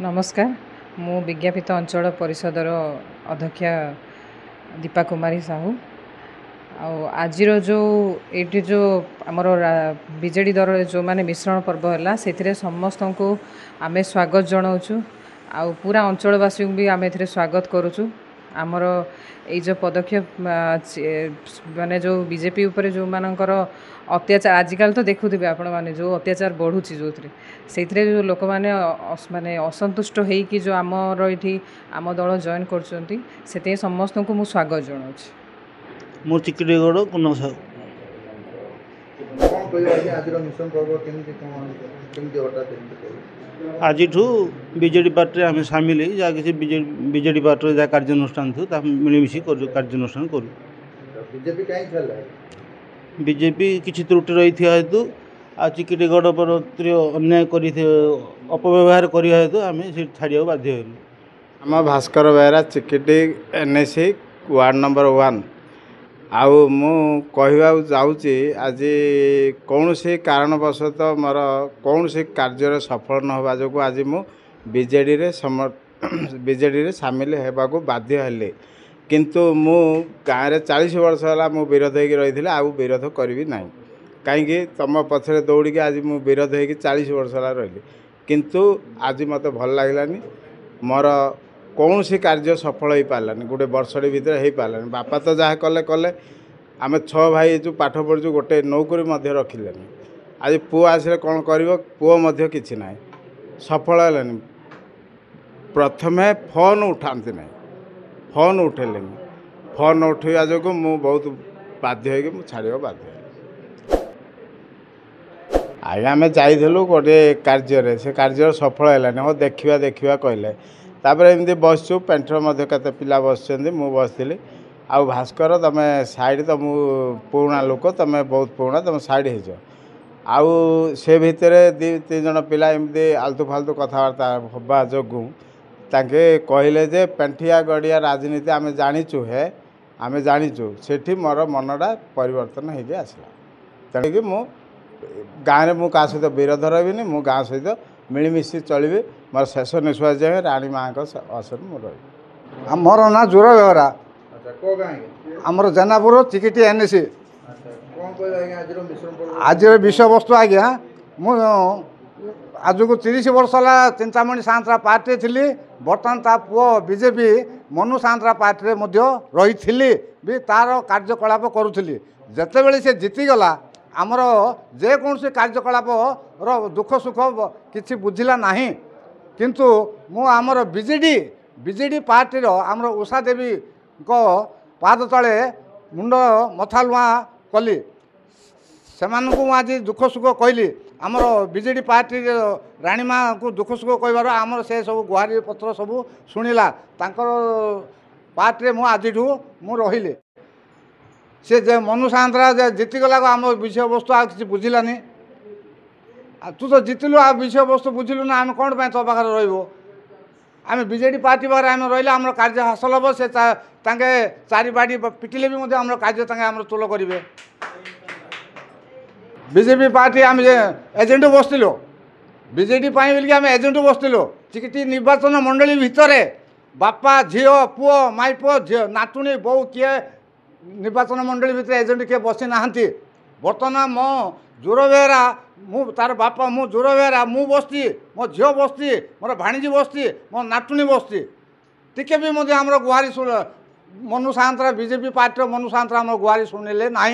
नमस्कार मु विज्ञापित अंचल परिषदर अध्यक्षा दीपा कुमारी साहू आज जो ये जो आमर बीजेडी दल जो माने मिश्रण पर्व है से समस्त को आम स्वागत जनाऊँ आउ पूरा अंचलवासी भी आम ए स्वागत करुचु आमर ये जो पदक्षेप माने जो बीजेपी उपरे जो मानकर अत्याचार आजिकल तो देखुवे आपण मैंने जो अत्याचार बढ़ुची जो से जो लोक मैंने माने असंतुष्ट होगी जो आमर ये आम दल जॉइन कर समस्त को मुझे स्वागत जनाऊँ मो चिकिगड़ कुन साहू आज बीजेडी पार्टी आम सामिल जहाँ किसी बीजेडी पार्टी जहाँ कार्यानुष्ठान थी मिलमिशी कार्यानुष्ठान करूँ बीजेपी किसी त्रुटि रही हेतु आ चिकिगड़ पर अन्याय अपव्यवहार करने हेतु आम से छाड़ा बाध्य हलु। आम Bhaskar Behera Chikiti NAC ward number 1 आउ मु कहवा जाऊँगी आज कौन से कारणवशत मोर कौन से कार्य सफल न होगा जो आज मु बीजेडी रे सामिल होगा बाध्य हेले किंतु मु गाँव में 40 वर्ष है मु विरोध होगी रही आउ विरोध करी ना कहीं तुम पछरे दौड़ी आज मु विरोध होगी 40 वर्ष है रही किंतु आज मत भल लगलानी मोर कौन सी कार्य सफल हो पारानी गोटे वर्षटी भितर हो पारानी बापा तो जहाँ कले कले आम 6 भाई जो पाठ पढ़ु गोटे नौकरी रखिलेनी आज पुओ आसिले कौन कर पुओ किसी ना सफल है प्रथमे फोन उठाती ना फोन उठेले फोन उठा जो मु बहुत बाध्य हो छाड़ बाध्य आगे आम जाइलु गोटे कार्य से कार्य सफल है हो देखा कहले तापर एमती बसचु पेंटर केते पिला बस बसती आउ भास्कर तुम साइड तुम पुराणा लोक तुम बहुत पुराणा तुम साइड हो आउ से भितर 2-3 जन पिला एमती आलतू फालतू कथबार्ता हवा जो ताके कहले जे पेंठिया गड़िया राजनीति आम जाचु है आम जाचु से मोर मनटा परिवर्तन हो आसला तेणुकि मु गाँव में क्या सहित विरोध रही मु गाँव सहित मिलमिशी चलि मोर शेष निश्वास जाए राणी माँ आसन मोर रही मोर ना जोर बेहरा आमर जेनापुर चिकिटी एनएसी आज विषय वस्तु आज्ञा मु आज को 30 वर्ष है चिंतामणि सांतरा पार्टी थी बर्तमान ता पुओ बीजेपी मनु सांतरा पार्टी रही भी तार कार्यकलाप करुली जिते से जीतीगला आमर जेकोसी कार्यकलाप दुख सुख किसी बुझिला नहीं किंतु मु आमर बीजेडी पार्टी आमर उषा देवी को पाद तले मुंड मथालुआ कली से आज दुख सुख कहली आमर बीजेडी पार्टी राणी माँ को दुख सुख कहबार आमर से सब गुहारी पत्र सब शुणिला पार्टी मु आज मु रही से जे मनु सांतरा जीतीगला आम विषय वस्तु आ कि बुझिलानी तू तो जीतिलु आ विषय वस्तु बुझिलु ना आम कौन तो पाखे रही आम बीजेडी पार्टी पाखे आम रही आम कार्य हासिल हम से चारि बाड़ी पिटिले भी आम कार्य आम तुल करेंगे बीजेपी पार्टी आम एजेंट बसलु बीजेडी बोलिक आम एजेंट बसलु चिकिटी निर्वाचन मंडली भितर बापा झील पुओ माई पुओ झील नातुणी बो किए निर्वाचन मंडली भितर एजेंट किए बसी ना बर्तमान मो जोर बेहरा मु तार बापा मु जोर बेहरा मु बसती मो झील बसती मोर भाणीजी बसती मो नातुणी बसती टिके भी आम गुहारी मनु सांतरा बीजेपी पार्टी मनु सांतरा आम गुहारी शुणिले ना।